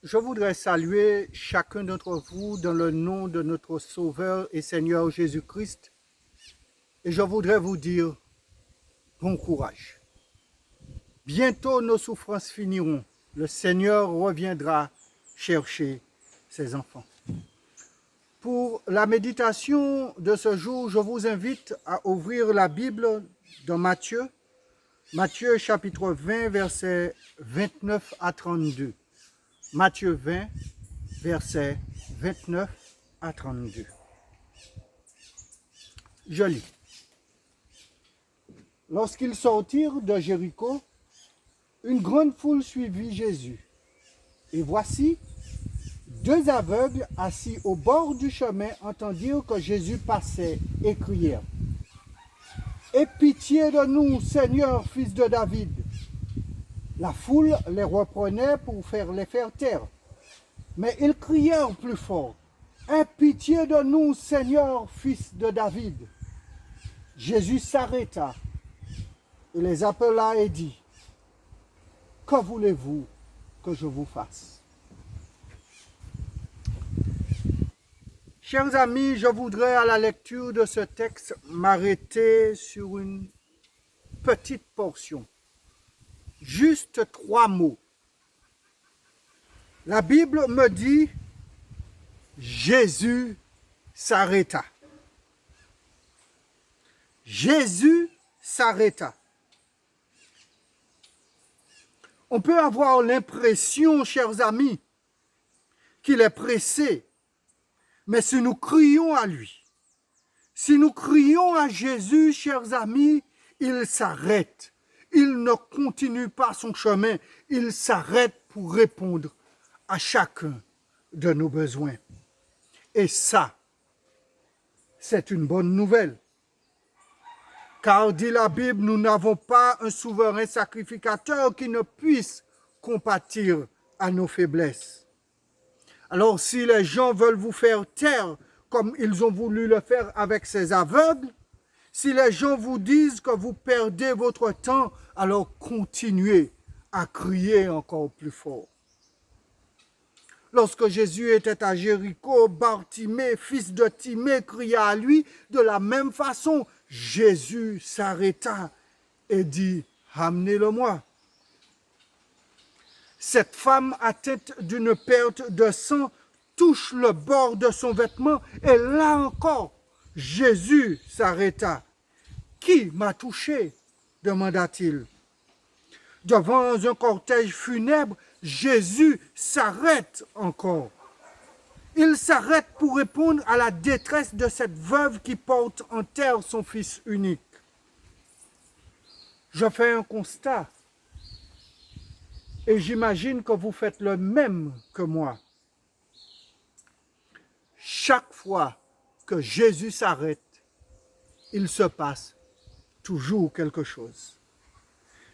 Je voudrais saluer chacun d'entre vous dans le nom de notre Sauveur et Seigneur Jésus-Christ et je voudrais vous dire bon courage. Bientôt nos souffrances finiront. Le Seigneur reviendra chercher ses enfants. Pour la méditation de ce jour, je vous invite à ouvrir la Bible dans Matthieu chapitre 20, versets 29 à 32. Matthieu 20, versets 29 à 32. Je lis. Lorsqu'ils sortirent de Jéricho, une grande foule suivit Jésus. Et voici, deux aveugles assis au bord du chemin entendirent que Jésus passait et crièrent: « Aie pitié de nous, Seigneur, fils de David. » La foule les reprenait pour les faire taire. Mais ils crièrent plus fort: « Aie pitié de nous, Seigneur, fils de David. » Jésus s'arrêta et les appela et dit: « Que voulez-vous que je vous fasse ?» Chers amis, je voudrais à la lecture de ce texte m'arrêter sur une petite portion. Juste 3 mots. La Bible me dit: Jésus s'arrêta. Jésus s'arrêta. On peut avoir l'impression, chers amis, qu'il est pressé, mais si nous crions à lui, si nous crions à Jésus, chers amis, il s'arrête. Il ne continue pas son chemin, il s'arrête pour répondre à chacun de nos besoins. Et ça, c'est une bonne nouvelle. Car, dit la Bible, nous n'avons pas un souverain sacrificateur qui ne puisse compatir à nos faiblesses. Alors, si les gens veulent vous faire taire, comme ils ont voulu le faire avec ces aveugles, si les gens vous disent que vous perdez votre temps, alors continuez à crier encore plus fort. Lorsque Jésus était à Jéricho, Bartimée, fils de Timée, cria à lui. De la même façon, Jésus s'arrêta et dit: « Amenez-le-moi. » Cette femme atteinte d'une perte de sang touche le bord de son vêtement et là encore, Jésus s'arrêta. « Qui m'a touché ?» demanda-t-il. Devant un cortège funèbre, Jésus s'arrête encore. Il s'arrête pour répondre à la détresse de cette veuve qui porte en terre son fils unique. Je fais un constat et j'imagine que vous faites le même que moi. Chaque fois que Jésus s'arrête, il se passe toujours quelque chose.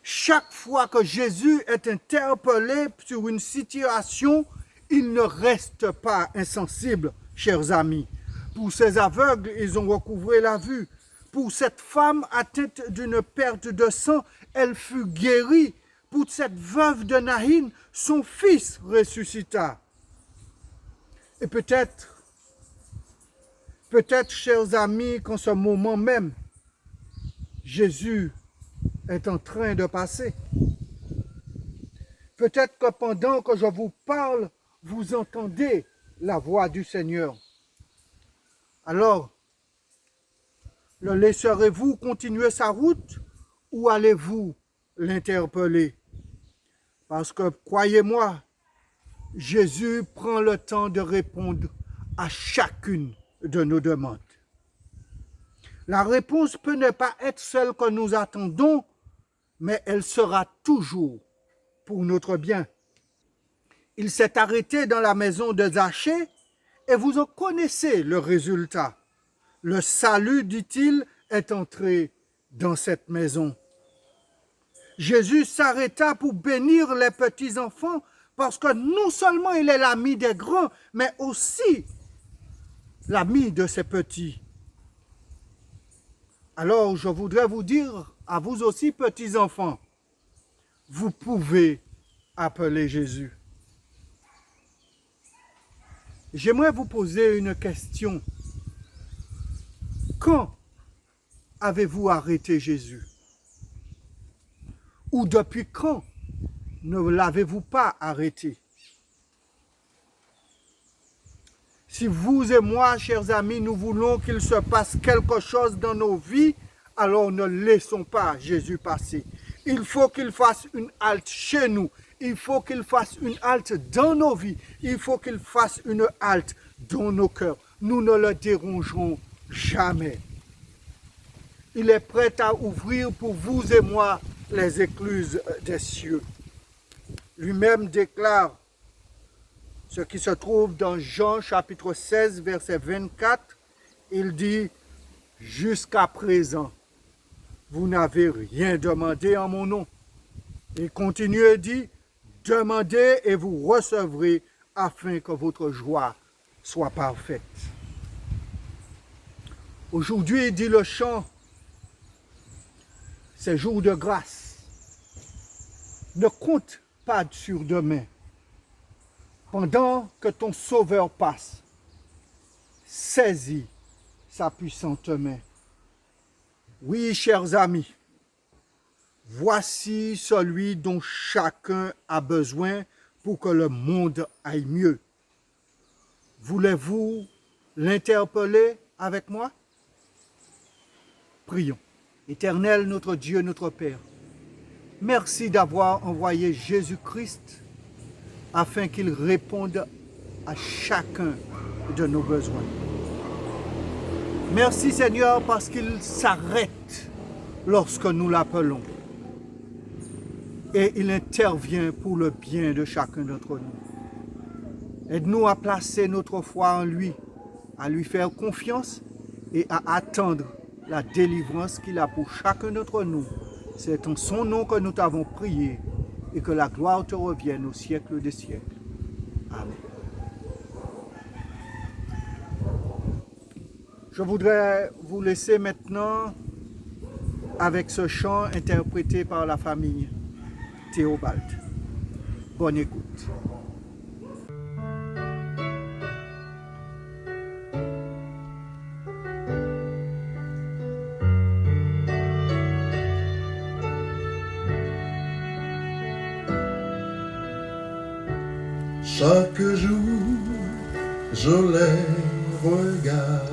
Chaque fois que Jésus est interpellé sur une situation, il ne reste pas insensible, chers amis. Pour ces aveugles, ils ont recouvré la vue. Pour cette femme atteinte d'une perte de sang, elle fut guérie. Pour cette veuve de Naïn, son fils ressuscita. Et peut-être, chers amis, qu'en ce moment même, Jésus est en train de passer. Peut-être que pendant que je vous parle, vous entendez la voix du Seigneur. Alors, le laisserez-vous continuer sa route ou allez-vous l'interpeller? Parce que, croyez-moi, Jésus prend le temps de répondre à chacune de nos demandes. La réponse peut ne pas être celle que nous attendons, mais elle sera toujours pour notre bien. Il s'est arrêté dans la maison de Zachée et vous en connaissez le résultat. Le salut, dit-il, est entré dans cette maison. Jésus s'arrêta pour bénir les petits-enfants parce que non seulement il est l'ami des grands, mais aussi l'ami de ces petits. Alors, je voudrais vous dire, à vous aussi, petits-enfants, vous pouvez appeler Jésus. j'aimerais vous poser une question. Quand avez-vous arrêté Jésus? Ou depuis quand ne l'avez-vous pas arrêté? Si vous et moi, chers amis, nous voulons qu'il se passe quelque chose dans nos vies, alors ne laissons pas Jésus passer. Il faut qu'il fasse une halte chez nous. Il faut qu'il fasse une halte dans nos vies. Il faut qu'il fasse une halte dans nos cœurs. Nous ne le dérangerons jamais. Il est prêt à ouvrir pour vous et moi les écluses des cieux. Lui-même déclare ce qui se trouve dans Jean chapitre 16, verset 24. Il dit, « Jusqu'à présent, vous n'avez rien demandé en mon nom. » Il continue et dit, « Demandez et vous recevrez afin que votre joie soit parfaite. » Aujourd'hui, dit le chant, c'est jour de grâce. Ne compte pas sur demain. Pendant que ton Sauveur passe, saisis sa puissante main. Oui, chers amis, voici celui dont chacun a besoin pour que le monde aille mieux. Voulez-vous l'interpeller avec moi? Prions. Éternel, notre Dieu, notre Père, merci d'avoir envoyé Jésus-Christ afin qu'il réponde à chacun de nos besoins. Merci Seigneur parce qu'il s'arrête lorsque nous l'appelons et il intervient pour le bien de chacun d'entre nous. Aide-nous à placer notre foi en lui, à lui faire confiance et à attendre la délivrance qu'il a pour chacun d'entre nous. C'est en son nom que nous t'avons prié et que la gloire te revienne au siècle des siècles. Amen. Je voudrais vous laisser maintenant avec ce chant interprété par la famille Théobald. Bonne écoute. Chaque jour, je les regarde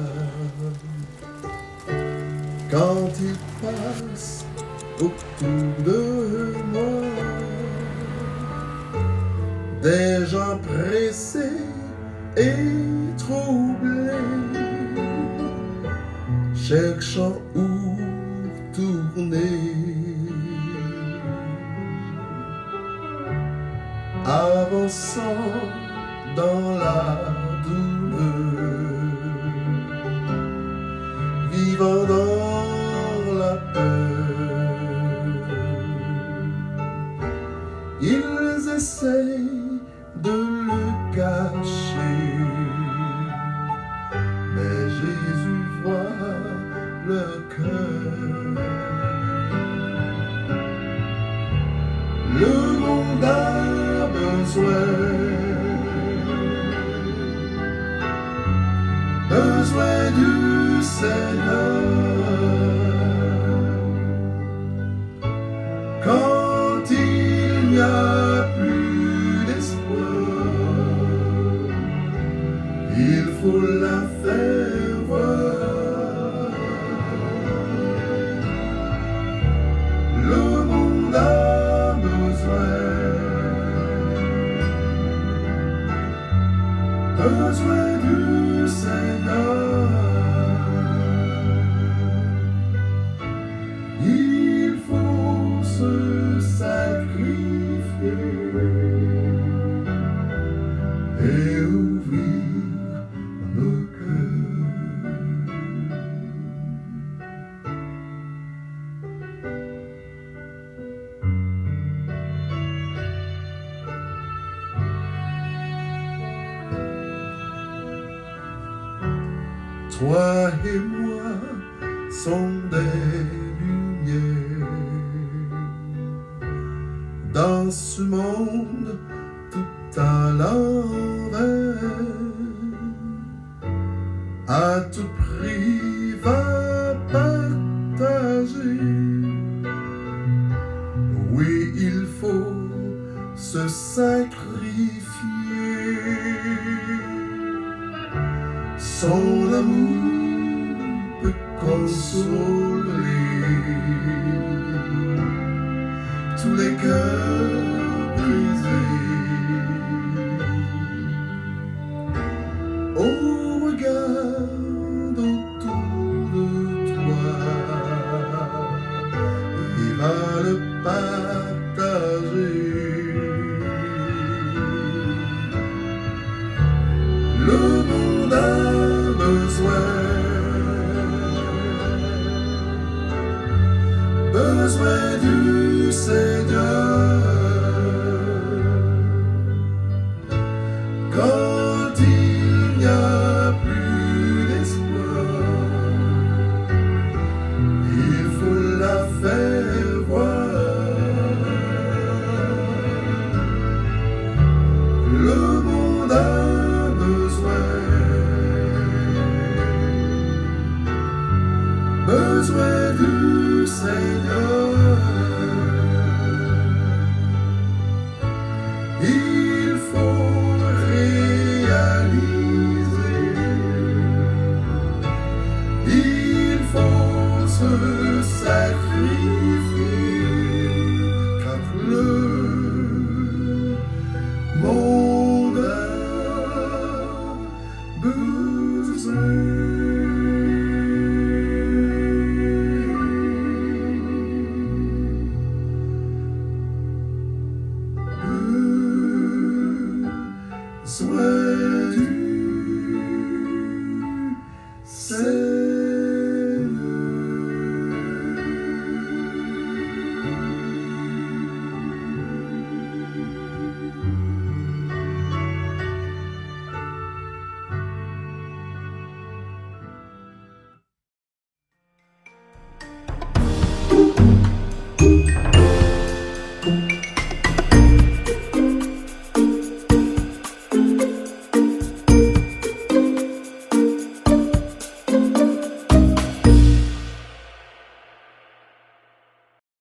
quand ils passent autour de moi. Des gens pressés et troublés, cherchant où tourner. Avançant dans la douleur, vivant dans la peur, ils essayent de le cacher, mais Jésus voit le cœur. Le monde a besoin du Seigneur. Quand il n'y a plus d'espoir, il faut la faire voir. Le monde a besoin du Seigneur. Il faut se sacrifier et ouvrir nos cœurs. Toi et moi sommes des lumières dans ce monde tout à l'envers. à tout prix va partager. Oui, il faut se sacrifier. Son amour peut consoler tous les cœurs brisés. Oh, regarde autour de toi et va le partager. Le monde a besoin du